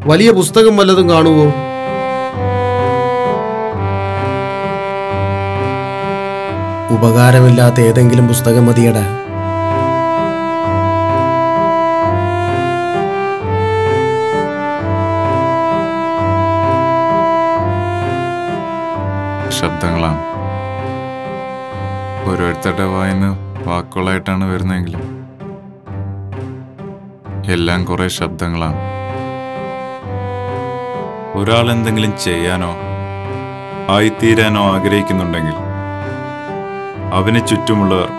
വലിയ പുസ്തകം വല്ലതും കാണുവോ? ഉപകാരമില്ലാത്ത ഏതെങ്കിലും പുസ്തകം മതിയടാ. ശബ്ദങ്ങളാണ്. ഓരോരുത്തരുടെ വായിന്ന് വാക്കുകളായിട്ടാണ് വരുന്നതെങ്കിലും എല്ലാം കുറെ ശബ്ദങ്ങളാണ്. ഒരാൾ എന്തെങ്കിലും ചെയ്യാനോ ആയിത്തീരാനോ ആഗ്രഹിക്കുന്നുണ്ടെങ്കിൽ അവന് ചുറ്റുമുള്ളവർ,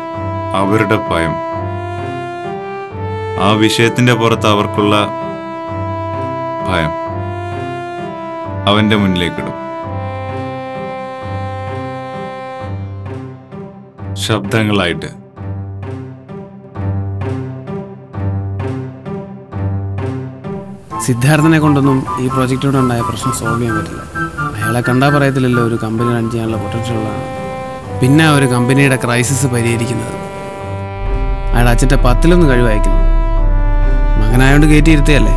അവരുടെ ഭയം, ആ വിഷയത്തിന്റെ പുറത്ത് അവർക്കുള്ള ഭയം അവന്റെ മുന്നിലേക്കിടും. ശബ്ദങ്ങളായിട്ട്. സിദ്ധാർത്ഥനെ കൊണ്ടൊന്നും ഈ പ്രോജക്റ്റിലൂടെ ഉണ്ടായ പ്രശ്നം സോൾവ് ചെയ്യാൻ പറ്റില്ല. അയാളെ കണ്ടാൽ പറയത്തില്ലല്ലോ ഒരു കമ്പനി റൺ ചെയ്യാനുള്ള പൊട്ടൻഷ്യൽ ഉള്ളതാണ്. പിന്നെ ഒരു കമ്പനിയുടെ ക്രൈസിസ് പരിഹരിക്കുന്നത് അയാളുടെ അച്ഛൻ്റെ 10 കഴിവയക്കുന്നു. മകനായോണ്ട് കയറ്റിയിരുത്തിയല്ലേ.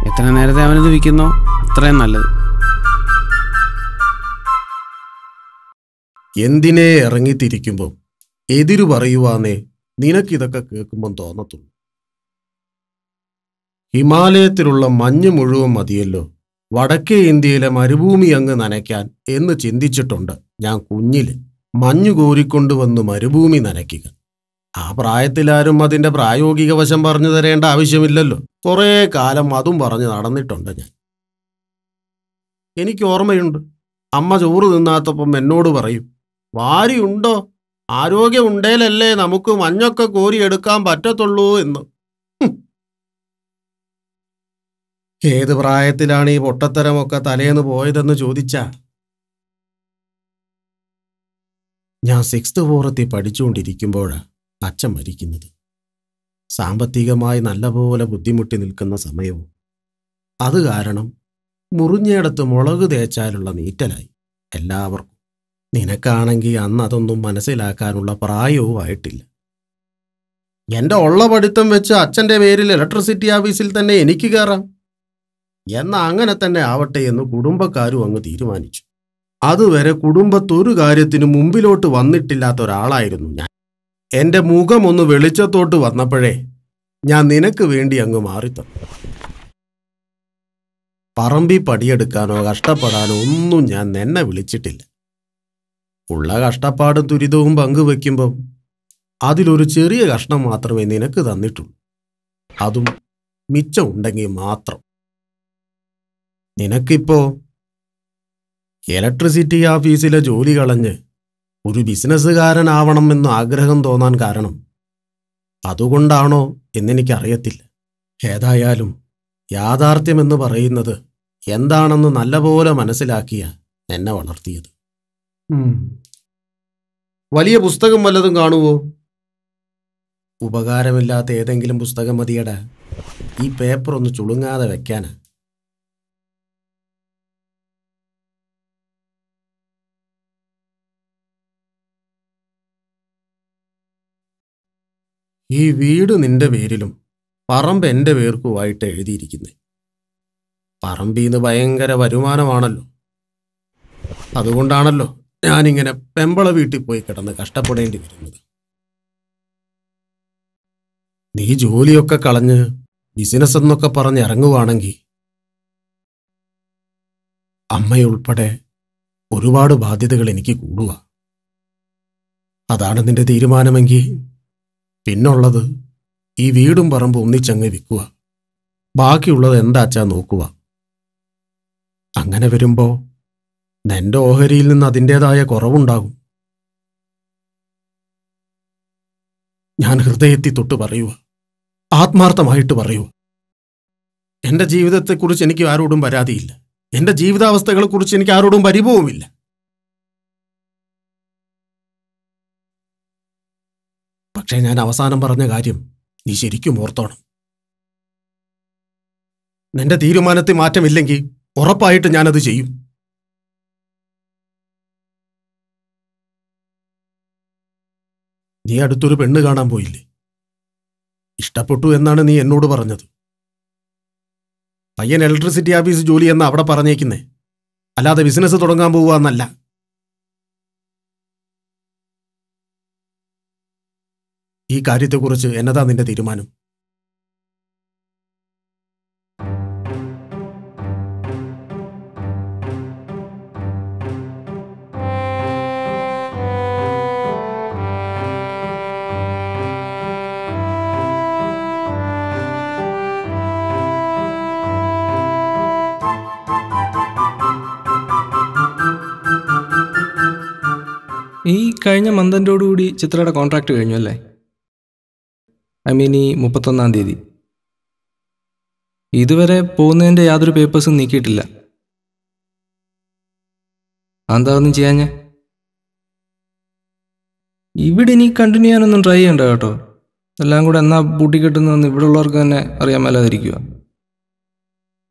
എത്ര നേരത്തെ അവനത് വിൽക്കുന്നോ അത്രയും നല്ലത്. എന്തിനെ ഇറങ്ങിത്തിരിക്കുമ്പോൾ എതിരു പറയുവാന്നേ നിനക്കിതൊക്കെ കേൾക്കുമ്പം തോന്നത്തുള്ളൂ. ഹിമാലയത്തിലുള്ള മഞ്ഞ് മുഴുവൻ മതിയല്ലോ വടക്കേ ഇന്ത്യയിലെ മരുഭൂമി അങ്ങ് നനയ്ക്കാൻ എന്ന് ചിന്തിച്ചിട്ടുണ്ട് ഞാൻ കുഞ്ഞില്. മഞ്ഞു കോരിക്കൊണ്ടുവന്ന് മരുഭൂമി നനയ്ക്കുക. ആ പ്രായത്തിലാരും അതിൻ്റെ പ്രായോഗിക വശം പറഞ്ഞു തരേണ്ട ആവശ്യമില്ലല്ലോ. കുറേ കാലം അതും പറഞ്ഞ് നടന്നിട്ടുണ്ട് ഞാൻ. എനിക്ക് ഓർമ്മയുണ്ട്, അമ്മ ചോറ് തിന്നാത്തപ്പം എന്നോട് പറയും, വാരിയുണ്ടോ, ആരോഗ്യം ഉണ്ടേലല്ലേ നമുക്ക് മഞ്ഞൊക്കെ കോരിയെടുക്കാൻ പറ്റത്തുള്ളൂ എന്ന്. ഏത് പ്രായത്തിലാണ് ഈ പൊട്ടത്തരമൊക്കെ തലേന്ന് പോയതെന്ന് ചോദിച്ചാ, ഞാൻ 6th ഫോറത്തിൽ പഠിച്ചുകൊണ്ടിരിക്കുമ്പോഴാണ് അച്ഛൻ മരിക്കുന്നത്. സാമ്പത്തികമായി നല്ലപോലെ ബുദ്ധിമുട്ടി നിൽക്കുന്ന സമയവും. അത് കാരണം മുറിഞ്ഞയിടത്ത് മുളക് തേച്ചാലുള്ള നീറ്റലായി എല്ലാവർക്കും. നിനക്കാണെങ്കിൽ അന്ന് അതൊന്നും മനസ്സിലാക്കാനുള്ള പ്രായവും ആയിട്ടില്ല. എൻ്റെ ഉള്ള പഠിത്തം വെച്ച് അച്ഛൻ്റെ പേരിൽ ഇലക്ട്രിസിറ്റി ഓഫീസിൽ തന്നെ എനിക്ക് കയറാം. എന്നാൽ അങ്ങനെ തന്നെ ആവട്ടെ എന്ന് കുടുംബക്കാരും അങ്ങ് തീരുമാനിച്ചു. അതുവരെ കുടുംബത്തൊരു കാര്യത്തിന് മുമ്പിലോട്ട് വന്നിട്ടില്ലാത്ത ഒരാളായിരുന്നു ഞാൻ. എൻ്റെ മുഖം ഒന്ന് വെളിച്ചത്തോട്ട് വന്നപ്പോഴേ ഞാൻ നിനക്ക് വേണ്ടി അങ്ങ് മാറിത്തന്നു. പറമ്പി പടിയെടുക്കാനോ കഷ്ടപ്പെടാനോ ഒന്നും ഞാൻ നിന്നെ വിളിച്ചിട്ടില്ല. ഉള്ള കഷ്ടപ്പാടും ദുരിതവും പങ്കുവെക്കുമ്പം അതിലൊരു ചെറിയ കഷ്ണം മാത്രമേ നിനക്ക് തന്നിട്ടുള്ളൂ. അതും മിച്ചം ഉണ്ടെങ്കിൽ മാത്രം. നിനക്കിപ്പോ ഇലക്ട്രിസിറ്റി ഓഫീസിലെ ജോലി കളഞ്ഞ് ഒരു ബിസിനസ്സുകാരനാവണമെന്ന് ആഗ്രഹം തോന്നാൻ കാരണം അതുകൊണ്ടാണോ എന്നെനിക്കറിയത്തില്ല. ഏതായാലും യാഥാർത്ഥ്യമെന്ന് പറയുന്നത് എന്താണെന്ന് നല്ലപോലെ മനസ്സിലാക്കിയ എന്നെ വളർത്തിയത്. വലിയ പുസ്തകം വല്ലതും കാണുവോ? ഉപകാരമില്ലാത്ത ഏതെങ്കിലും പുസ്തകം മതിയടാ. ഈ പേപ്പർ ഒന്ന് ചുളുങ്ങാതെ വെക്കാനാ. ഈ വീട് നിന്റെ പേരിലും പറമ്പ് എൻ്റെ പേർക്കുമായിട്ട് എഴുതിയിരിക്കുന്നേ. പറമ്പീന്ന് ഭയങ്കര വരുമാനമാണല്ലോ. അതുകൊണ്ടാണല്ലോ ഞാനിങ്ങനെ പെമ്പള വീട്ടിൽ പോയി കിടന്ന് കഷ്ടപ്പെടേണ്ടി വരുന്നത്. നീ ജോലിയൊക്കെ കളഞ്ഞ് ബിസിനസ് എന്നൊക്കെ പറഞ്ഞ് ഇറങ്ങുവാണെങ്കിൽ അമ്മയുൾപ്പെടെ ഒരുപാട് ബാധ്യതകൾ എനിക്ക് കൂടുക. അതാണ് നിന്റെ തീരുമാനമെങ്കിൽ പിന്നുള്ളത് ഈ വീടും പറമ്പും ഒന്നിച്ചങ്ങ് വിൽക്കുക. ബാക്കിയുള്ളത് എന്താച്ചാ നോക്കുക. അങ്ങനെ വരുമ്പോൾ നിന്റെ ഓഹരിയിൽ നിന്ന് അതിൻ്റെതായ കുറവുണ്ടാകും. ഞാൻ ഹൃദയത്തിൽ തൊട്ട് പറയുക, ആത്മാർത്ഥമായിട്ട് പറയുക. എൻ്റെ ജീവിതത്തെക്കുറിച്ച് എനിക്ക് ആരോടും പരാതിയില്ല. എൻ്റെ ജീവിതാവസ്ഥകളെക്കുറിച്ച് എനിക്ക് ആരോടും പരിഭവമില്ല. പക്ഷേ ഞാൻ അവസാനം പറഞ്ഞ കാര്യം നീ ശരിക്കും ഓർത്തോണം. നിന്റെ തീരുമാനത്തിൽ മാറ്റമില്ലെങ്കിൽ ഉറപ്പായിട്ട് ഞാനത് ചെയ്യും. നീ അടുത്തൊരു പെണ്ണ് കാണാൻ പോയില്ലേ? ഇഷ്ടപ്പെട്ടു എന്നാണ് നീ എന്നോട് പറഞ്ഞത്. പയ്യൻ ഇലക്ട്രിസിറ്റി ഓഫീസ് ജോലി എന്ന് അവിടെ പറഞ്ഞേക്കുന്നേ, അല്ലാതെ ബിസിനസ് തുടങ്ങാൻ പോവുക എന്നല്ല. ഈ കാര്യത്തെക്കുറിച്ച് എന്നതാ നിന്റെ തീരുമാനം? ഈ കഴിഞ്ഞ മന്തിൻ്റോടുകൂടി ചിത്രയുടെ കോൺട്രാക്ട് കഴിഞ്ഞു അല്ലേ? ഐ മീൻ ഈ 31-ാം തീയതി. ഇതുവരെ പോകുന്നതിൻ്റെ യാതൊരു പേപ്പേഴ്സും നീക്കിയിട്ടില്ല. എന്താ ഒന്നും ചെയ്യാൻ? ഇവിടെ ഇനി കണ്ടിന്യൂ ചെയ്യാനൊന്നും ട്രൈ ചെയ്യണ്ട കേട്ടോ. എല്ലാം കൂടെ എന്നാ പൂട്ടിക്കെട്ടുന്നതെന്ന് ഇവിടെ ഉള്ളവർക്ക് തന്നെ അറിയാൻ മേലാതിരിക്കുക.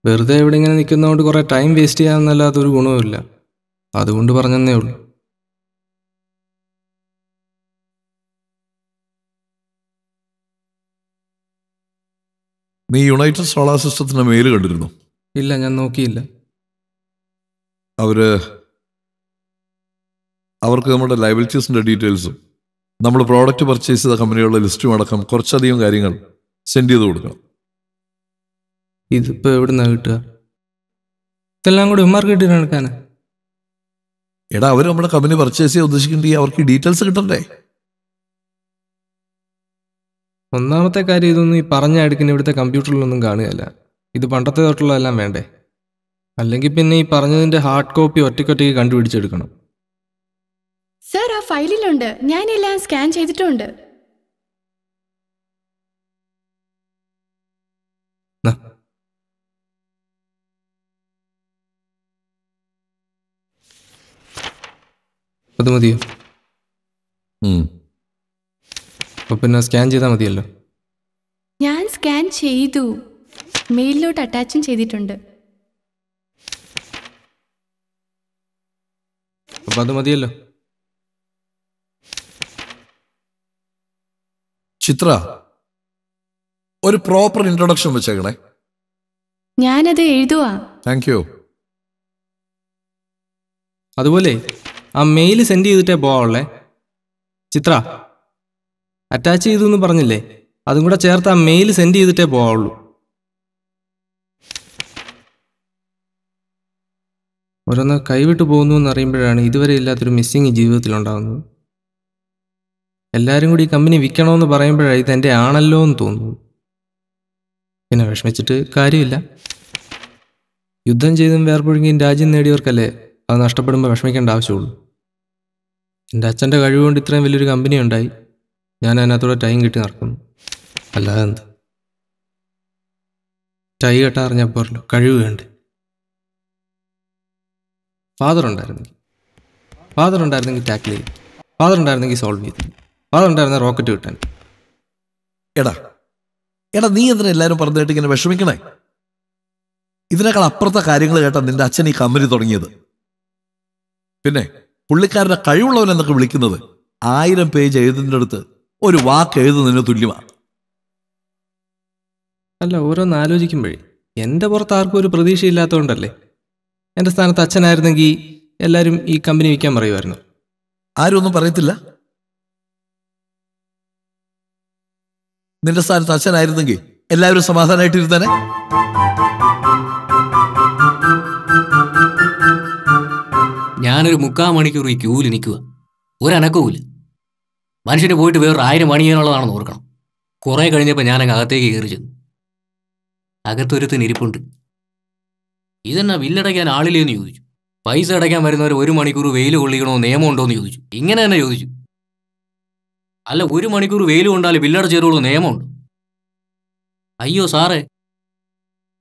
വെറുതെ ഇവിടെ ഇങ്ങനെ നിൽക്കുന്നതുകൊണ്ട് കുറേ ടൈം വേസ്റ്റ് ചെയ്യാമെന്നല്ലാത്ത ഒരു ഗുണവുമില്ല. അതുകൊണ്ട് പറഞ്ഞതേ ഉള്ളൂ. നീ യുണൈറ്റഡ് സോളാർ സിസ്റ്റത്തിൻ്റെ മെയിൽ കണ്ടിരുന്നു? ഇല്ല, ഞാൻ നോക്കിയില്ല. അവർക്ക് നമ്മുടെ ലയബിലിറ്റീസിൻ്റെ ഡീറ്റെയിൽസും നമ്മൾ പ്രോഡക്റ്റ് പർച്ചേസ് ചെയ്ത കമ്പനികളുടെ ലിസ്റ്റും അടക്കം കുറച്ചധികം കാര്യങ്ങൾ സെൻഡ് ചെയ്ത് കൊടുക്കണം. ഇതിപ്പോൾ എവിടെ നിന്നാണ് കിട്ടുക? ഇതെല്ലാം കൂടി ഉമ്മാർക്ക് കിട്ടി നടക്കാനാ? എടാ, അവർ നമ്മുടെ കമ്പനി പർച്ചേസ് ചെയ്യാൻ ഉദ്ദേശിക്കുന്നുണ്ടെങ്കിൽ അവർക്ക് ഡീറ്റെയിൽസ് കിട്ടണ്ടേ? ഒന്നാമത്തെ കാര്യം, ഇതൊന്നും ഈ പറഞ്ഞ അടുക്കിന് ഇവിടുത്തെ കമ്പ്യൂട്ടറിലൊന്നും കാണുകയല്ല. ഇത് പണ്ടത്തെ തൊട്ടുള്ളതെല്ലാം വേണ്ടേ? അല്ലെങ്കിൽ പിന്നെ ഈ പറഞ്ഞതിൻ്റെ ഹാർഡ് കോപ്പി ഒറ്റയ്ക്കൊറ്റയ്ക്ക് കണ്ടുപിടിച്ചെടുക്കണം. സർ, ആ ഫയലിലുണ്ട്. ഞാനെല്ലാം സ്കാൻ ചെയ്തിട്ടുണ്ട്. അത് മതിയോ? അപ്പോൾ പിന്നെ സ്കാൻ ചെയ്താൽ മതിയല്ലോ. ഞാൻ സ്കാൻ ചെയ്തു. മെയിലിലോട്ട് അറ്റാച്ചും ചെയ്തിട്ടുണ്ട്. അപ്പോൾ അത് മതിയല്ലോ. ചിത്ര, ഒരു പ്രോപ്പർ ഇൻട്രൊഡക്ഷൻ വെച്ചേക്കണേ. ഞാനത് എഴുതുവാ. Thank you. അതുപോലെ ആ മെയിൽ സെൻഡ് ചെയ്തിട്ടേ പോവാനുള്ളേ. ചിത്ര, അറ്റാച്ച് ചെയ്തു എന്ന് പറഞ്ഞില്ലേ? അതും കൂടെ ചേർത്ത് ആ മെയിൽ സെൻഡ് ചെയ്തിട്ടേ പോവുള്ളൂ. ഓരോന്ന് കൈവിട്ട് പോകുന്നു എന്നറിയുമ്പോഴാണ് ഇതുവരെ ഇല്ലാത്തൊരു മിസ്സിങ് ജീവിതത്തിലുണ്ടാകുന്നത്. എല്ലാവരും കൂടി ഈ കമ്പനി വിൽക്കണമെന്ന് പറയുമ്പോഴാണ് ഇതെൻ്റെ ആണല്ലോ എന്ന് തോന്നുന്നു. പിന്നെ വിഷമിച്ചിട്ട് കാര്യമില്ല. യുദ്ധം ചെയ്തും വേർപൊഴുകിയും രാജ്യം നേടിയവർക്കല്ലേ അത് നഷ്ടപ്പെടുമ്പോൾ വിഷമിക്കേണ്ട ആവശ്യമുള്ളൂ. എൻ്റെ അച്ഛൻ്റെ കഴിവുകൊണ്ട് ഇത്രയും വലിയൊരു കമ്പനി ഉണ്ടായി. ഞാൻ അതിനകത്തൂടെ ടൈം കിട്ടി നടക്കുന്നു. അല്ലാതെ എന്ത്? ടൈ കെട്ടാറിഞ്ഞാൽ പോരല്ലോ, കഴിവ് വേണ്ട. ഫാദർ ഉണ്ടായിരുന്നെങ്കിൽ ടാക്കിൾ ചെയ്യും. ഫാദർ ഉണ്ടായിരുന്നെങ്കിൽ സോൾവ് ചെയ്തു. ഫാദർ ഉണ്ടായിരുന്ന റോക്കറ്റ് കിട്ടാൻ. എടാ, നീ എന്തിനാ എല്ലാവരും പറഞ്ഞിട്ട് ഇങ്ങനെ വിഷമിക്കണേ? ഇതിനേക്കാൾ അപ്പുറത്തെ കാര്യങ്ങൾ കേട്ടാ നിന്റെ അച്ഛൻ ഈ കമ്പനി തുടങ്ങിയത്. പിന്നെ പുള്ളിക്കാരനെ കഴിവുള്ളവൻ എന്നൊക്കെ വിളിക്കുന്നത് 1000 പേജ് എഴുതുന്നതിൻ്റെ അടുത്ത് ഒരു വാക്ക് എഴുതുന്നതിന് തുല്യമാണ്. അല്ല, ഓരോന്ന് ആലോചിക്കുമ്പോഴേ എൻ്റെ പുറത്ത് ആർക്കും ഒരു പ്രതീക്ഷയില്ലാത്തതുകൊണ്ടല്ലേ. എൻ്റെ സ്ഥാനത്ത് അച്ഛനായിരുന്നെങ്കിൽ എല്ലാവരും ഈ കമ്പനി വിൽക്കാൻ പറയുമായിരുന്നു. ആരും ഒന്നും പറയത്തില്ല. നിന്റെ സ്ഥാനത്ത് അച്ഛനായിരുന്നെങ്കിൽ എല്ലാവരും സമാധാനമായിട്ടിരുന്നേനെ. ഞാനൊരു 3/4 മണിക്കൂർ ഈ ക്യൂവിൽ നിൽക്കുക, ഒരനക്കവുമില്ല. മനുഷ്യന് പോയിട്ട് വേറൊരു 1000 പണി ചെയ്യാനുള്ളതാണെന്ന് ഓർക്കണം. കുറേ കഴിഞ്ഞപ്പോൾ ഞാനങ്ങ് അകത്തേക്ക് കയറി ചെന്നു. അകത്തൊരുത്തിന് ഇരിപ്പുണ്ട്. ഇതെന്നാ ബില്ലടയ്ക്കാൻ ആളില്ലേന്ന് ചോദിച്ചു. പൈസ അടയ്ക്കാൻ വരുന്നവർ 1 മണിക്കൂർ വെയിൽ കൊള്ളിക്കണോ നിയമമുണ്ടോ എന്ന് ചോദിച്ചു. ഇങ്ങനെ തന്നെ ചോദിച്ചു. അല്ല, 1 മണിക്കൂർ വെയിൽ കൊണ്ടാൽ ബില്ലടച്ചേരുള്ളൂ, നിയമമുണ്ട്. അയ്യോ സാറേ,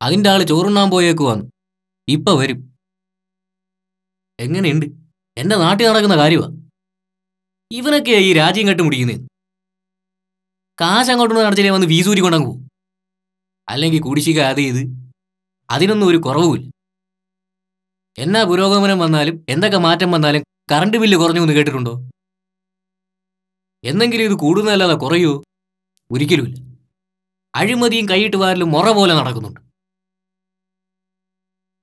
അതിൻ്റെ ആൾ ചോറുണ്ണാൻ പോയേക്കുവാന്ന്, ഇപ്പം വരും. എങ്ങനെയുണ്ട്? എൻ്റെ നാട്ടിൽ നടക്കുന്ന കാര്യമാണ്. ഇവനൊക്കെയാ ഈ രാജ്യം കെട്ടുമുടിക്കുന്നതെന്ന്. കാശ് അങ്ങോട്ടൊന്നും നടച്ചില്ലേ വന്ന് വീസൂരി കൊണ്ടങ്ങ് പോകും. അല്ലെങ്കിൽ കുടിശ്ശിക അത് ഇത്, അതിനൊന്നും ഒരു കുറവുമില്ല. എന്നാ പുരോഗമനം വന്നാലും എന്തൊക്കെ മാറ്റം വന്നാലും കറണ്ട് ബില്ല് കുറഞ്ഞു എന്ന് കേട്ടിട്ടുണ്ടോ? എന്നെങ്കിലും ഇത് കൂടുന്നതല്ലാതെ കുറയുമോ? ഒരിക്കലുമില്ല. അഴിമതിയും കൈയിട്ട് വാരലും മുറ പോലെ നടക്കുന്നുണ്ട്.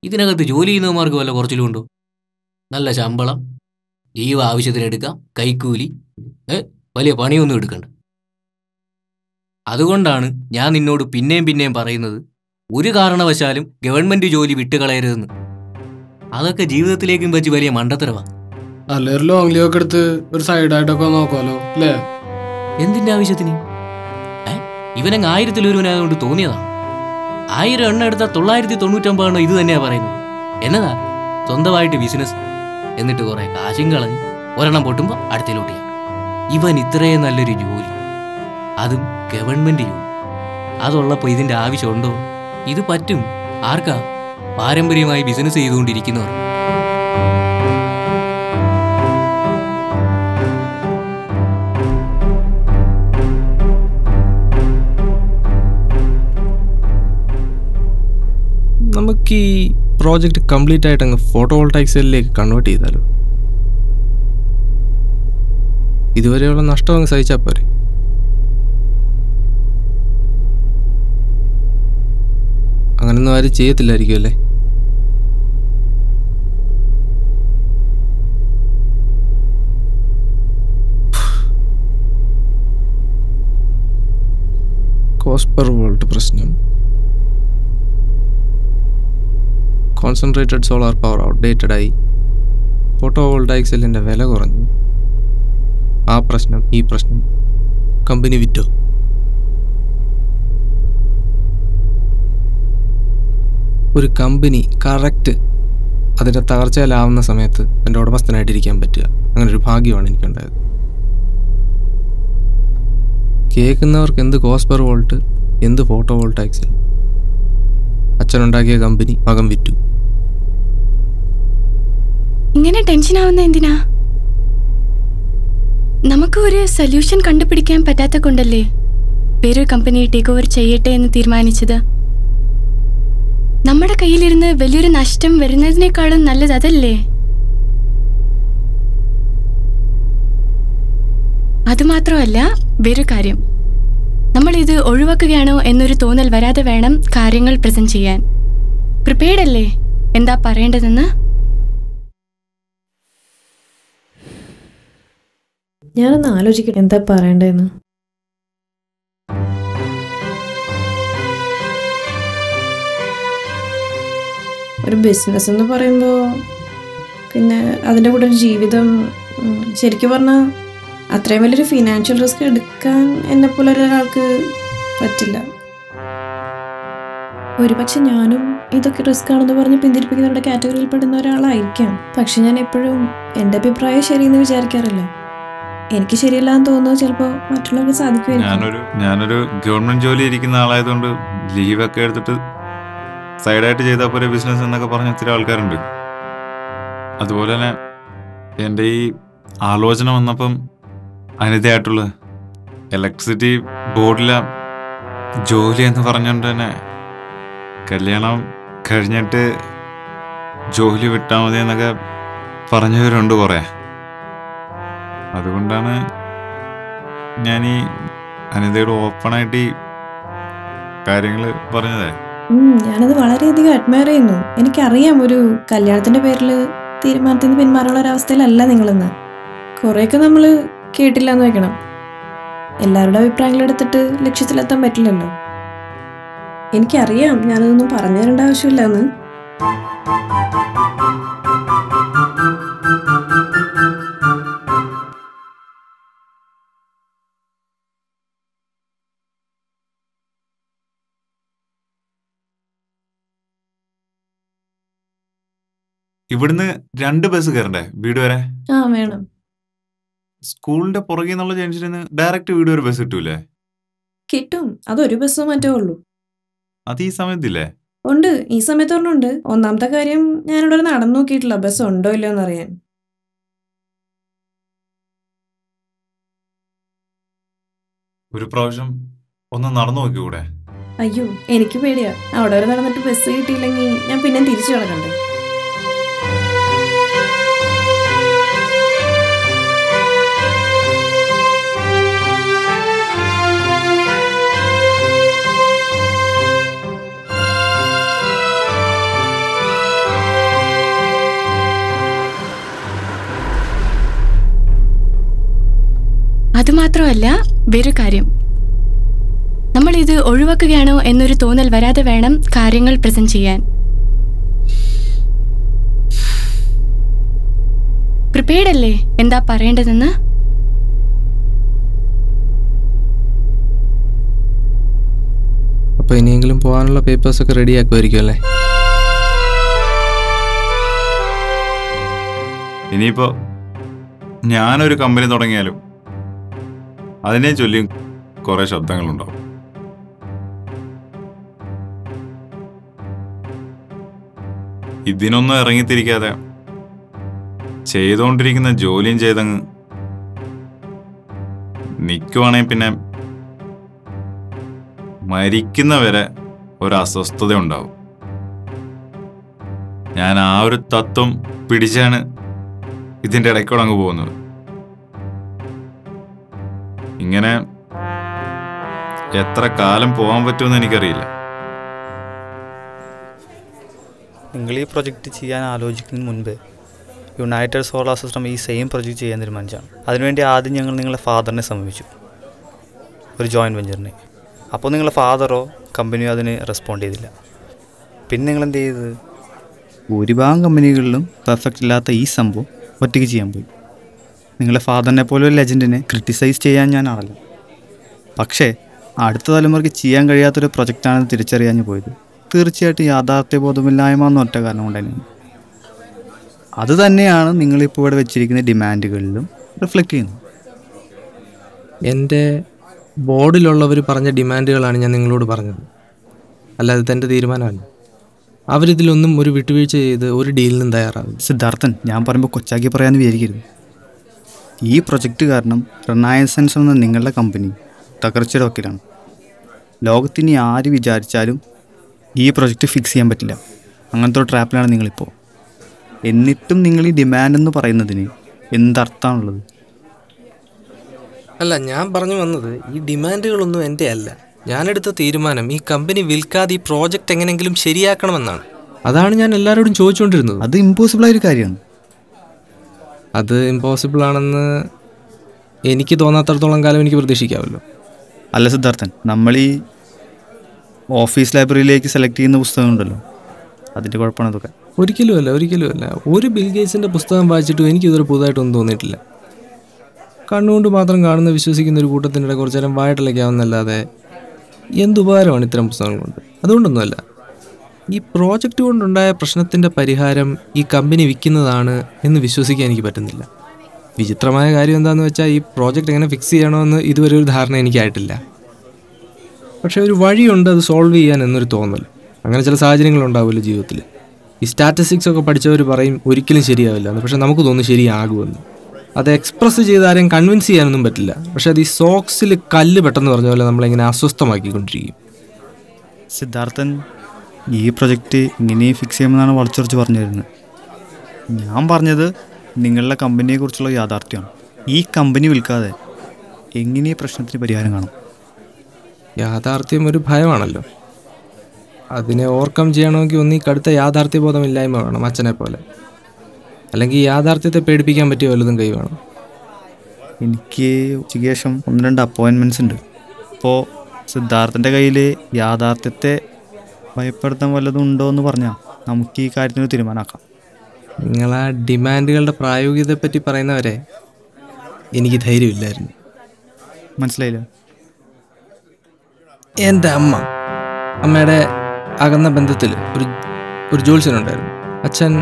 ഇതിനകത്ത് ജോലി ചെയ്യുന്നവന്മാർക്ക് വല്ല കുറച്ചിലുണ്ടോ? നല്ല ശമ്പളം, ലീവ് ആവശ്യത്തിന് എടുക്കാം, കൈക്കൂലി, വലിയ പണിയൊന്നും എടുക്കണ്ട. അതുകൊണ്ടാണ് ഞാൻ നിന്നോട് പിന്നെയും പിന്നെയും പറയുന്നത്, ഒരു കാരണവശാലും ഗവൺമെന്റ് ജോലി വിട്ടുകളയരുതെന്ന്. അതൊക്കെ ജീവിതത്തിലേക്കും വെച്ച് വലിയ മണ്ടത്തരവാ. അല്ലെ ഒരു ലോങ് ലീവ് ഒക്കെ എടുത്ത് ഒരു സൈഡായിട്ടൊക്കെ നോക്കാമല്ലോ അല്ലേ? എന്തിന്റെ ആവശ്യത്തിന്? ഇവനങ്ങ് 1000-ൽ-1 തോന്നിയതാണ്. 1000 എണ്ണ എടുത്താൽ 999 ഇത് തന്നെയാ പറയുന്നത്. എന്നതാ സ്വന്തമായിട്ട് ബിസിനസ്, എന്നിട്ട് കുറെ കാശും കളഞ്ഞ് ഒരെണ്ണം പൊട്ടുമ്പോൾ അടുത്തിലോട്ട് ചെയ്യണം. ഇവൻ ഇത്രയും നല്ലൊരു ജോലി, അതും ഗവൺമെന്റ് ജോലി, അതുള്ളപ്പോൾ ഇതിന്റെ ആവശ്യമുണ്ടോ? ഇത് പറ്റും ആർക്കാ? പാരമ്പര്യമായി ബിസിനസ് ചെയ്തുകൊണ്ടിരിക്കുന്നവർ. നമുക്ക് ഈ പ്രോജക്റ്റ് കംപ്ലീറ്റ് ആയിട്ട് അങ്ങ് ഫോട്ടോവോൾട്ടായിക് സെല്ലിലേക്ക് കൺവേർട്ട് ചെയ്താലോ? ഇതുവരെയുള്ള നഷ്ടം അങ്ങ് സഹിച്ചാൽ പോരെ? അങ്ങനൊന്നും ആരും ചെയ്യത്തില്ലായിരിക്കും അല്ലേ? കോസ്റ്റ് പെർ വോൾട്ട് പ്രശ്നം, കോൺസെൻട്രേറ്റഡ് സോളാർ പവർ ഔട്ട്ഡേറ്റഡ് ആയി, ഫോട്ടോവോൾട്ടായിക് സെല്ലിൻ്റെ വില കുറഞ്ഞു, ആ പ്രശ്നം ഈ പ്രശ്നം, കമ്പനി വിറ്റോ? ഒരു കമ്പനി കറക്റ്റ് അതിൻ്റെ തകർച്ചയിലാവുന്ന സമയത്ത് എൻ്റെ ഉടമസ്ഥനായിട്ടിരിക്കാൻ പറ്റുക, അങ്ങനൊരു ഭാഗ്യമാണ് എനിക്കുണ്ടായത്. കേൾക്കുന്നവർക്ക് എന്ത് കോസ്റ്റ് പെർ വോൾട്ട്, എന്ത് ഫോട്ടോവോൾട്ടായിക് സെൽ. അച്ഛനുണ്ടാക്കിയ കമ്പനി മകൻ വിറ്റു. ഇങ്ങനെ ടെൻഷൻ ആവുന്ന എന്തിനാ? നമുക്ക് ഒരു സൊല്യൂഷൻ കണ്ടുപിടിക്കാൻ പറ്റാത്ത കൊണ്ടല്ലേ വേറൊരു കമ്പനി ടേക്ക് ഓവർ ചെയ്യട്ടെ എന്ന് തീരുമാനിച്ചത്. നമ്മുടെ കയ്യിലിരുന്ന് വലിയൊരു നഷ്ടം വരുന്നതിനേക്കാളും നല്ലത് അതല്ലേ? അതുമാത്രമല്ല, വേറൊരു കാര്യം, നമ്മൾ ഇത് ഒഴിവാക്കുകയാണോ എന്നൊരു തോന്നൽ വരാതെ വേണം കാര്യങ്ങൾ പ്രസന്റ് ചെയ്യാൻ. പ്രിപ്പയർഡ് അല്ലേ എന്താ പറയേണ്ടതെന്ന്? ഞാനൊന്ന് ആലോചിക്കട്ടെ എന്താ പറയേണ്ടതെന്ന്. ഒരു ബിസിനസ് എന്ന് പറയുമ്പോൾ പിന്നെ അതിൻ്റെ കൂടെ ഒരു ജീവിതം, ശരിക്കും പറഞ്ഞാൽ അത്രയും വലിയൊരു ഫിനാൻഷ്യൽ റിസ്ക് എടുക്കാൻ എന്നെപ്പോലെ ഒരാൾക്ക് പറ്റില്ല. ഒരുപക്ഷെ ഞാനും ഇതൊക്കെ റിസ്ക് ആണെന്ന് പറഞ്ഞ് പിന്തിരിപ്പിക്കുന്നവരുടെ കാറ്റഗറിയിൽ പെടുന്ന ഒരാളായിരിക്കാം. പക്ഷെ ഞാൻ എപ്പോഴും എൻ്റെ അഭിപ്രായം ശരിയെന്ന് വിചാരിക്കാറില്ല. എനിക്ക് ശരിയല്ലാന്ന് തോന്നുന്നത് ചിലപ്പോൾ മറ്റുള്ളവർക്ക് സാധിക്കുമായിരിക്കും. ഞാനൊരു ഗവൺമെന്റ് ജോലി ഇരിക്കുന്ന ആളായതുകൊണ്ട് ലീവൊക്കെ എടുത്തിട്ട് സൈഡായിട്ട് ചെയ്താൽ പോലെ ബിസിനസ് എന്നൊക്കെ പറഞ്ഞ ഒത്തിരി ആൾക്കാരുണ്ട്. അതുപോലെ തന്നെ എൻ്റെ ഈ ആലോചന വന്നപ്പം അനിതയായിട്ടുള്ള ഇലക്ട്രിസിറ്റി ബോർഡിലെ ജോലി എന്ന് പറഞ്ഞുകൊണ്ട് തന്നെ കല്യാണം കഴിഞ്ഞിട്ട് ജോലി വിട്ടാൽ മതി എന്നൊക്കെ പറഞ്ഞവരുണ്ട് കുറേ. അതുകൊണ്ടാണ് ഞാൻ ഈ അനിതയോട് ഓപ്പണായിട്ട് ഈ കാര്യങ്ങൾ പറഞ്ഞതേ. ഞാനത് വളരെയധികം അഡ്മയർ ചെയ്യുന്നു. എനിക്കറിയാം ഒരു കല്യാണത്തിൻ്റെ പേരിൽ തീരുമാനത്തിൽ നിന്ന് പിന്മാറാനുള്ള ഒരവസ്ഥയിലല്ല നിങ്ങളെന്ന്. കുറേയൊക്കെ നമ്മൾ കേട്ടില്ല എന്ന് വെക്കണം. എല്ലാവരുടെ അഭിപ്രായങ്ങൾ എടുത്തിട്ട് ലക്ഷ്യത്തിലെത്താൻ പറ്റില്ലല്ലോ. എനിക്കറിയാം ഞാനതൊന്നും പറഞ്ഞു തരേണ്ട ആവശ്യമില്ല എന്ന്. ഇവിടുന്ന് 2 ബസ് കയറണ്ടേ വീട് വരെ? ആ വേണം. സ്കൂളിന്റെ പുറകെ നിന്നുള്ള ജംഗ്ഷനിൽ നിന്ന് ഡയറക്റ്റ് വീട് വരെ ബസ് കിട്ടൂലേ? കിട്ടും. അതൊരു ബസ്സോ മറ്റോ ഉള്ളൂ. അത് ഈ സമയത്തില്ലേ? ഉണ്ട്, ഈ സമയത്ത് ഒരെണ്ണമുണ്ട്. ഒന്നാമത്തെ കാര്യം, ഞാനിവിടെ നടന്നു നോക്കിയിട്ടില്ല ബസ് ഉണ്ടോ ഇല്ലയോ എന്നറിയാൻ. ഒരു പ്രാവശ്യം ഒന്ന് നടന്നു നോക്കിക്കൂടെ? അയ്യോ, എനിക്ക് പേടിയാ. അവിടെ വരെ നടന്നിട്ട് ബസ് കിട്ടിയില്ലെങ്കിൽ ഞാൻ പിന്നെ തിരിച്ചു കിടക്കണ്ടേ. അതുമാത്രമല്ല വേറൊരു കാര്യം. നമ്മൾ ഇത് ഒഴിവാക്കുകയാണോ എന്നൊരു തോന്നൽ വരാതെ വേണം കാര്യങ്ങൾ പ്രസന്റ് ചെയ്യാൻ. പ്രിപ്പയർഡ് അല്ലേ എന്താ പറയേണ്ടതെന്ന്? അപ്പോൾ ഇനിയെങ്കിലും പോകാനുള്ള പേപ്പേഴ്സൊക്കെ റെഡി ആക്കുമായിരിക്കും അല്ലേ? ഇനിയിപ്പോ ഞാനൊരു കമ്പനി തുടങ്ങിയാലും അതിനെ ചൊല്ലിയും കുറെ ശബ്ദങ്ങളുണ്ടാവും. ഇതിനൊന്നും ഇറങ്ങിത്തിരിക്കാതെ ചെയ്തുകൊണ്ടിരിക്കുന്ന ജോലിയും ചെയ്തങ്ങ് നിൽക്കുവാണെങ്കിൽ പിന്നെ മരിക്കുന്നവരെ ഒരു അസ്വസ്ഥത ഉണ്ടാവും. ഞാൻ ആ ഒരു തത്വം പിടിച്ചാണ് ഇതിൻ്റെ ഇടയ്ക്കൂടെ അങ്ങ് പോകുന്നത്. ഇങ്ങനെ എത്ര കാലം പോകാൻ പറ്റുമെന്ന് എനിക്കറിയില്ല. നിങ്ങൾ ഈ പ്രൊജക്റ്റ് ചെയ്യാൻ ആലോചിക്കുന്നതിന് മുൻപ് യുണൈറ്റഡ് സോളാർ സിസ്റ്റം ഈ സെയിം പ്രൊജക്റ്റ് ചെയ്യാൻ തീരുമാനിച്ചാണ്. അതിനുവേണ്ടി ആദ്യം ഞങ്ങൾ നിങ്ങളുടെ ഫാദറിനെ സമീപിച്ചു, ഒരു ജോയിൻറ്റ് വെഞ്ചറിനെ. അപ്പോൾ നിങ്ങളുടെ ഫാദറോ കമ്പനിയോ അതിന് റെസ്പോണ്ട് ചെയ്തില്ല. പിന്നെ നിങ്ങൾ എന്ത് ചെയ്തത്? ഭൂരിഭാഗം കമ്പനികളിലും പെർഫെക്റ്റ് ഇല്ലാത്ത ഈ സംഭവം ഒറ്റയ്ക്ക് ചെയ്യാൻ പോയി. നിങ്ങളുടെ ഫാദറിനെ പോലെ ഒരു ലെജൻഡിനെ ക്രിട്ടിസൈസ് ചെയ്യാൻ ഞാൻ ആളല്ല. പക്ഷേ അടുത്ത തലമുറയ്ക്ക് ചെയ്യാൻ കഴിയാത്തൊരു പ്രൊജക്റ്റാണെന്ന് തിരിച്ചറിയാഞ്ഞു പോയത് തീർച്ചയായിട്ടും യാഥാർത്ഥ്യബോധമില്ലായ്മ എന്ന ഒറ്റ കാരണം കൊണ്ട് തന്നെയാണ്. അതുതന്നെയാണ് നിങ്ങളിപ്പോൾ ഇവിടെ വെച്ചിരിക്കുന്ന ഡിമാൻഡുകളിലും റിഫ്ലക്റ്റ് ചെയ്യുന്നത്. എൻ്റെ ബോർഡിലുള്ളവർ പറഞ്ഞ ഡിമാൻഡുകളാണ് ഞാൻ നിങ്ങളോട് പറഞ്ഞത്, അല്ലാതെ തൻ്റെ തീരുമാനമല്ല. അവരിതിലൊന്നും ഒരു വിട്ടുവീഴ്ച ചെയ്ത് ഒരു ഡീലിനും തയ്യാറാകും. സിദ്ധാർത്ഥൻ, ഞാൻ പറയുമ്പോൾ കൊച്ചാക്കി പറയാമെന്ന് വിചാരിക്കരുത്. ഈ പ്രൊജക്റ്റ് കാരണം റിലയൻസ് എന്ന നിങ്ങളുടെ കമ്പനി തകർച്ചയുടെ വക്കിലാണ്. ലോകത്തിന് ആര് വിചാരിച്ചാലും ഈ പ്രൊജക്റ്റ് ഫിക്സ് ചെയ്യാൻ പറ്റില്ല. അങ്ങനത്തെ ഒരു ട്രാപ്പിലാണ് നിങ്ങളിപ്പോൾ. എന്നിട്ടും നിങ്ങൾ ഈ ഡിമാൻഡ് എന്ന് പറയുന്നതിന് എന്തർത്ഥമാണുള്ളത്? അല്ല, ഞാൻ പറഞ്ഞു വന്നത് ഈ ഡിമാൻഡുകളൊന്നും എൻ്റെ അല്ല. ഞാനെടുത്ത തീരുമാനം ഈ കമ്പനി വിൽക്കാതെ ഈ പ്രോജക്റ്റ് എങ്ങനെയെങ്കിലും ശരിയാക്കണമെന്നാണ്. അതാണ് ഞാൻ എല്ലാവരോടും ചോദിച്ചുകൊണ്ടിരുന്നത്. അത് ഇമ്പോസിബിളായൊരു കാര്യമാണ്. അത് ഇമ്പോസിബിൾ ആണെന്ന് എനിക്ക് തോന്നാത്തടത്തോളം കാലം എനിക്ക് പ്രതീക്ഷിക്കാമല്ലോ. അല്ല സിദ്ധാർത്ഥൻ, നമ്മൾ ഈ ഓഫീസ് ലൈബ്രറിയിലേക്ക് സെലക്ട് ചെയ്യുന്ന പുസ്തകങ്ങളുണ്ടല്ലോ, അതിൻ്റെ കുഴപ്പമാണ് ഇതൊക്കെ. ഒരിക്കലുമല്ല. ഒരു ബിൽ ഗേറ്റ്സിൻ്റെ പുസ്തകം വായിച്ചിട്ടും എനിക്കിതൊരു പുതുതായിട്ടൊന്നും തോന്നിയിട്ടില്ല. കണ്ണുകൊണ്ട് മാത്രം കാണുന്ന വിശ്വസിക്കുന്ന ഒരു കൂട്ടത്തിനിടെ കുറച്ചു നേരം വായിട്ടിലേക്കാവുന്നല്ലാതെ എന്തുപകാരമാണ് ഇത്തരം പുസ്തകങ്ങൾ കൊണ്ട്? അതുകൊണ്ടൊന്നുമല്ല. ഈ പ്രോജക്റ്റ് കൊണ്ടുണ്ടായ പ്രശ്നത്തിൻ്റെ പരിഹാരം ഈ കമ്പനി വിൽക്കുന്നതാണ് എന്ന് വിശ്വസിക്കാൻ എനിക്ക് പറ്റുന്നില്ല. വിചിത്രമായ കാര്യം എന്താണെന്ന് വെച്ചാൽ ഈ പ്രോജക്റ്റ് എങ്ങനെ ഫിക്സ് ചെയ്യണമെന്ന് ഇതുവരെ ഒരു ധാരണ എനിക്കായിട്ടില്ല. പക്ഷേ ഒരു വഴിയുണ്ട് അത് സോൾവ് ചെയ്യാൻ എന്നൊരു തോന്നൽ. അങ്ങനെ ചില സാഹചര്യങ്ങളുണ്ടാവുമല്ലോ ജീവിതത്തിൽ. ഈ സ്റ്റാറ്റിസ്റ്റിക്സ് ഒക്കെ പഠിച്ചവർ പറയും ഒരിക്കലും ശരിയാവില്ല എന്ന്. പക്ഷെ നമുക്ക് തോന്നുന്നു ശരിയാകുമെന്ന്. അത് എക്സ്പ്രസ് ചെയ്ത് ആരെയും കൺവിൻസ് ചെയ്യാനൊന്നും പറ്റില്ല. പക്ഷെ അത് ഈ സോക്സിൽ കല്ല് പെട്ടെന്ന് പറഞ്ഞ പോലെ നമ്മളിങ്ങനെ അസ്വസ്ഥമാക്കിക്കൊണ്ടിരിക്കും. സിദ്ധാർത്ഥൻ, ഈ പ്രൊജക്റ്റ് ഇങ്ങനെ ഫിക്സ് ചെയ്യുമെന്നാണ് വളച്ചൊറിച്ച് പറഞ്ഞു തരുന്നത്. ഞാൻ പറഞ്ഞത് നിങ്ങളുടെ കമ്പനിയെക്കുറിച്ചുള്ള യാഥാർത്ഥ്യമാണ്. ഈ കമ്പനി വിൽക്കാതെ എങ്ങനെ ഈ പ്രശ്നത്തിന് പരിഹാരം കാണും? യാഥാർത്ഥ്യം ഒരു ഭയമാണല്ലോ. അതിനെ ഓവർകം ചെയ്യണമെങ്കിൽ ഒന്നീ കടുത്ത യാഥാർത്ഥ്യബോധമില്ലായ്മ വേണം, അച്ഛനെ പോലെ. അല്ലെങ്കിൽ യാഥാർത്ഥ്യത്തെ പേടിപ്പിക്കാൻ പറ്റിയ വല്ലതും കൈ വേണം. എനിക്ക് ഉച്ചയ്ക്ക് ശേഷം 1-2 അപ്പോയിൻമെൻറ്റ്സ് ഉണ്ട്. അപ്പോൾ സിദ്ധാർത്ഥൻ്റെ കയ്യിൽ യാഥാർത്ഥ്യത്തെ ഭയപ്പെടുത്താൻ വല്ലതും ഉണ്ടോ എന്ന് പറഞ്ഞാൽ നമുക്ക് ഈ കാര്യത്തിന് തീരുമാനമാക്കാം. നിങ്ങൾ ആ ഡിമാൻഡുകളുടെ പ്രായോഗികതയെപ്പറ്റി പറയുന്നവരെ എനിക്ക് ധൈര്യമില്ലായിരുന്നു. മനസ്സിലായില്ല? എൻ്റെ അമ്മയുടെ അകന്ന ബന്ധത്തിൽ ഒരു ജ്യോത്സ്യനുണ്ടായിരുന്നു. അച്ഛൻ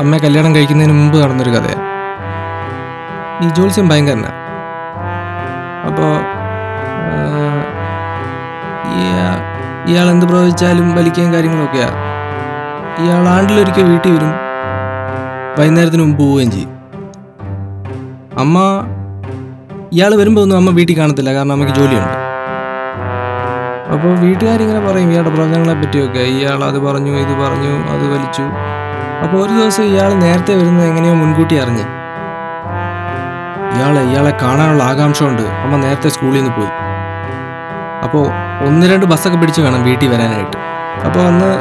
അമ്മയെ കല്യാണം കഴിക്കുന്നതിന് മുമ്പ് നടന്നൊരു കഥയാണ്. ഈ ജ്യോത്സ്യം ഭയങ്കരനാണ്. അപ്പോൾ ഇയാൾ എന്ത് പ്രവചിച്ചാലും വലിക്കുകയും കാര്യങ്ങളൊക്കെയാണ്. ഇയാൾ ആണ്ടിലൊരിക്കൽ വീട്ടിൽ വരും, വൈകുന്നേരത്തിന് മുമ്പ് പോവുകയും ചെയ്യും. ഇയാൾ വരുമ്പോൾ ഒന്നും അമ്മ വീട്ടിൽ കാണത്തില്ല, കാരണം അമ്മയ്ക്ക് ജോലിയുണ്ട്. അപ്പോൾ വീട്ടുകാരിങ്ങനെ പറയും ഇയാളുടെ പ്രവചനങ്ങളെ പറ്റിയൊക്കെ. ഇയാൾ അത് പറഞ്ഞു, ഇത് പറഞ്ഞു, അത് വലിച്ചു. അപ്പോൾ ഒരു ദിവസം ഇയാൾ നേരത്തെ വരുന്നത് എങ്ങനെയോ മുൻകൂട്ടി അറിഞ്ഞ് ഇയാളെ കാണാനുള്ള ആകാംക്ഷ കൊണ്ട് അമ്മ നേരത്തെ സ്കൂളിൽ നിന്ന് പോയി. അപ്പോൾ 1-2 ബസ്സൊക്കെ പിടിച്ച് വേണം വീട്ടിൽ വരാനായിട്ട്. അപ്പോൾ അന്ന്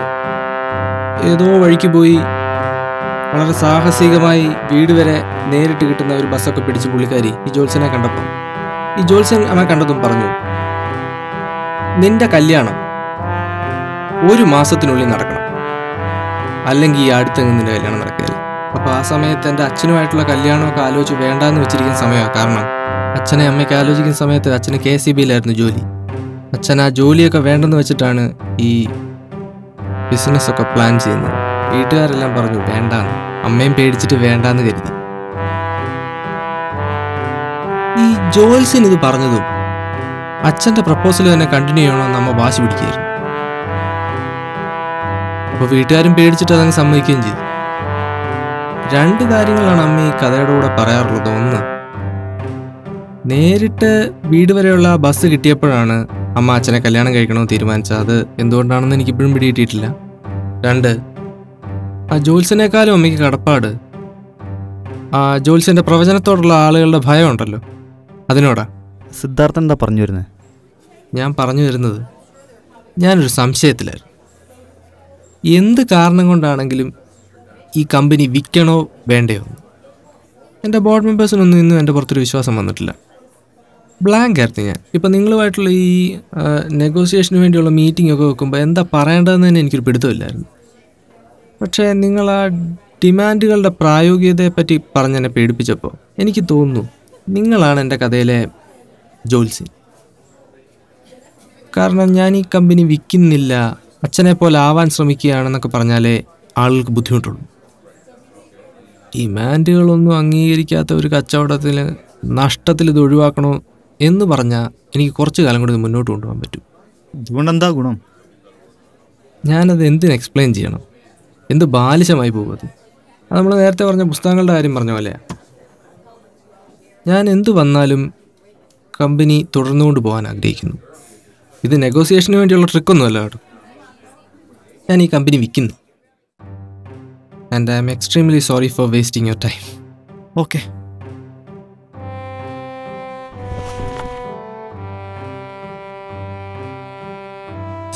ഏതോ വഴിക്ക് പോയി വളരെ സാഹസികമായി വീട് വരെ നേരിട്ട് കിട്ടുന്ന ഒരു ബസ്സൊക്കെ പിടിച്ച് പുള്ളിക്കാരി ഈ ജ്യോത്സ്യനെ കണ്ടപ്പം ഈ ജോത്സ്യൻ അമ്മ കണ്ടതും പറഞ്ഞു, നിന്റെ കല്യാണം 1 മാസത്തിനുള്ളിൽ നടക്കണം, അല്ലെങ്കിൽ ഈ അടുത്തെങ്ങും നിന്റെ കല്യാണം നടക്കില്ല. അപ്പോൾ ആ സമയത്ത് എൻ്റെ അച്ഛനുമായിട്ടുള്ള കല്യാണമൊക്കെ ആലോചിച്ച് വേണ്ടാന്ന് വെച്ചിരിക്കുന്ന സമയമാണ്. കാരണം അച്ഛനെ അമ്മയ്ക്ക് ആലോചിക്കുന്ന സമയത്ത് അച്ഛന് KCBയിലായിരുന്നു ജോലി. അച്ഛൻ ആ ജോലിയൊക്കെ വേണ്ടെന്ന് വെച്ചിട്ടാണ് ഈ ബിസിനസ്സൊക്കെ പ്ലാൻ ചെയ്യുന്നത്. വീട്ടുകാരെല്ലാം പറഞ്ഞു വേണ്ടാന്ന്, അമ്മയും പേടിച്ചിട്ട് വേണ്ടാന്ന് കരുതി. ഈ ജോൽസിന് ഇത് പറഞ്ഞതും അച്ഛൻ്റെ പ്രപ്പോസൽ തന്നെ കണ്ടിന്യൂ ചെയ്യണമെന്ന് അമ്മ വാശി പിടിക്കുകയായിരുന്നു. അപ്പോൾ വീട്ടുകാരും പേടിച്ചിട്ട് അതങ്ങ് സമ്മതിക്കുകയും ചെയ്തു. 2 കാര്യങ്ങളാണ് അമ്മ ഈ കഥയുടെ കൂടെ പറയാറുള്ളത്. ഒന്ന്, നേരിട്ട് വീട് വരെയുള്ള ബസ് കിട്ടിയപ്പോഴാണ് അമ്മ അച്ഛനെ കല്യാണം കഴിക്കണമെന്ന് തീരുമാനിച്ചത്. അത് എന്തുകൊണ്ടാണെന്ന് എനിക്കിപ്പോഴും പിടികിട്ടിയിട്ടില്ല. 2, ആ ജോത്സ്യനേക്കാളും അമ്മയ്ക്ക് കടപ്പാട് ആ ജോത്സ്യൻ്റെ പ്രവചനത്തോടുള്ള ആളുകളുടെ ഭയം ഉണ്ടല്ലോ, അതിനോടാ. സിദ്ധാർത്ഥൻ എന്താ പറഞ്ഞു വരുന്നത്? ഞാൻ പറഞ്ഞു വരുന്നത്, ഞാനൊരു സംശയത്തിലായിരുന്നു. എന്ത് കാരണം കൊണ്ടാണെങ്കിലും ഈ കമ്പനി വിൽക്കണോ വേണ്ടയോ എന്ന്. എൻ്റെ ബോർഡ് മെമ്പേഴ്സിനൊന്നും ഇന്നും എൻ്റെ പുറത്തൊരു വിശ്വാസം വന്നിട്ടില്ല. ബ്ലാങ്ക് ആയിരുന്നു ഞാൻ. ഇപ്പം നിങ്ങളുമായിട്ടുള്ള ഈ നെഗോസിയേഷന് വേണ്ടിയുള്ള മീറ്റിംഗ് ഒക്കെ വെക്കുമ്പോൾ എന്താ പറയേണ്ടതെന്ന് തന്നെ എനിക്കൊരു പിടുത്തമില്ലായിരുന്നു. പക്ഷേ നിങ്ങൾ ആ ഡിമാൻഡുകളുടെ പ്രായോഗികതയെപ്പറ്റി പറഞ്ഞെന്നെ പേടിപ്പിച്ചപ്പോൾ എനിക്ക് തോന്നുന്നു നിങ്ങളാണ് എൻ്റെ കഥയിലെ ജോത്സ്യൻ. കാരണം ഞാൻ ഈ കമ്പനി വിൽക്കുന്നില്ല, അച്ഛനെ പോലെ ആവാൻ ശ്രമിക്കുകയാണെന്നൊക്കെ പറഞ്ഞാലേ ആളുകൾക്ക് ബുദ്ധിമുട്ടുള്ളൂ. ഡിമാൻഡുകളൊന്നും അംഗീകരിക്കാത്ത ഒരു കച്ചവടത്തിൽ നഷ്ടത്തിൽ ഇത് ഒഴിവാക്കണോ എന്ന് പറഞ്ഞാൽ എനിക്ക് കുറച്ച് കാലം കൂടി ഇത് മുന്നോട്ട് കൊണ്ടുപോകാൻ പറ്റും. ഇതുകൊണ്ട് എന്താ ഗുണം? ഞാനത് എന്തിന് എക്സ്പ്ലെയിൻ ചെയ്യണം? എന്ത് ബാലിശമായി പോകും അത് നമ്മൾ നേരത്തെ പറഞ്ഞ പുസ്തകങ്ങളുടെ കാര്യം പറഞ്ഞ പോലെയാണ്. ഞാൻ എന്തു വന്നാലും കമ്പനി തുടർന്നുകൊണ്ട് പോകാൻ ആഗ്രഹിക്കുന്നു. ഇത് നെഗോസിയേഷന് വേണ്ടിയുള്ള ട്രിക്കൊന്നുമല്ല കേട്ടോ. ഞാൻ ഈ കമ്പനി വിൽക്കുന്നു. And I'm extremely sorry for wasting your time. Okay.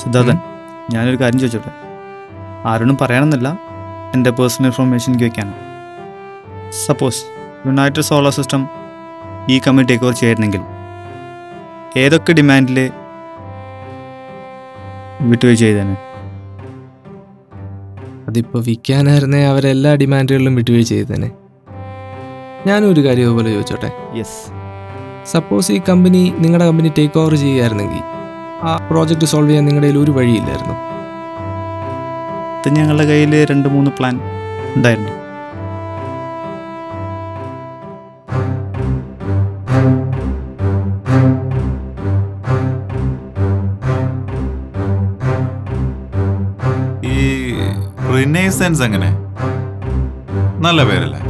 Siddharthan, ഞാനൊരു കാര്യം ചോദിച്ചോട്ടെ? ആരോടും പറയണമെന്നില്ല, എൻ്റെ പേഴ്സണൽ ഇൻഫർമേഷൻ എനിക്ക് വയ്ക്കാനാണ്. സപ്പോസ് യുണൈറ്റഡ് സോളാർ സിസ്റ്റം ഈ കമ്പനി ടേക്ക് ഓവർ ചെയ്യായിരുന്നെങ്കിൽ ഏതൊക്കെ ഡിമാൻഡിൽ വിട്ടുവീഴ്ച ചെയ്തേനെ? അതിപ്പോൾ വിൽക്കാനായിരുന്നേ അവരെല്ലാ ഡിമാൻഡുകളിലും വിട്ടുവീഴ്ച ചെയ്തേനെ. ഞാനും ഒരു കാര്യം അതുപോലെ ചോദിച്ചോട്ടെ? യെസ്. സപ്പോസ് ഈ കമ്പനി നിങ്ങളുടെ കമ്പനി ടേക്ക് ഓവർ ചെയ്യുകയായിരുന്നെങ്കിൽ ആ പ്രോജക്റ്റ് സോൾവ് ചെയ്യാൻ നിങ്ങളുടെ കയ്യിൽ ഒരു വഴിയില്ലായിരുന്നു? ഇത് ഞങ്ങളുടെ കയ്യിൽ 2-3 പ്ലാൻ ഉണ്ടായിരുന്നു. ഈ റിനൈസൻസ് എങ്ങനെ? നല്ല പേരല്ലേ?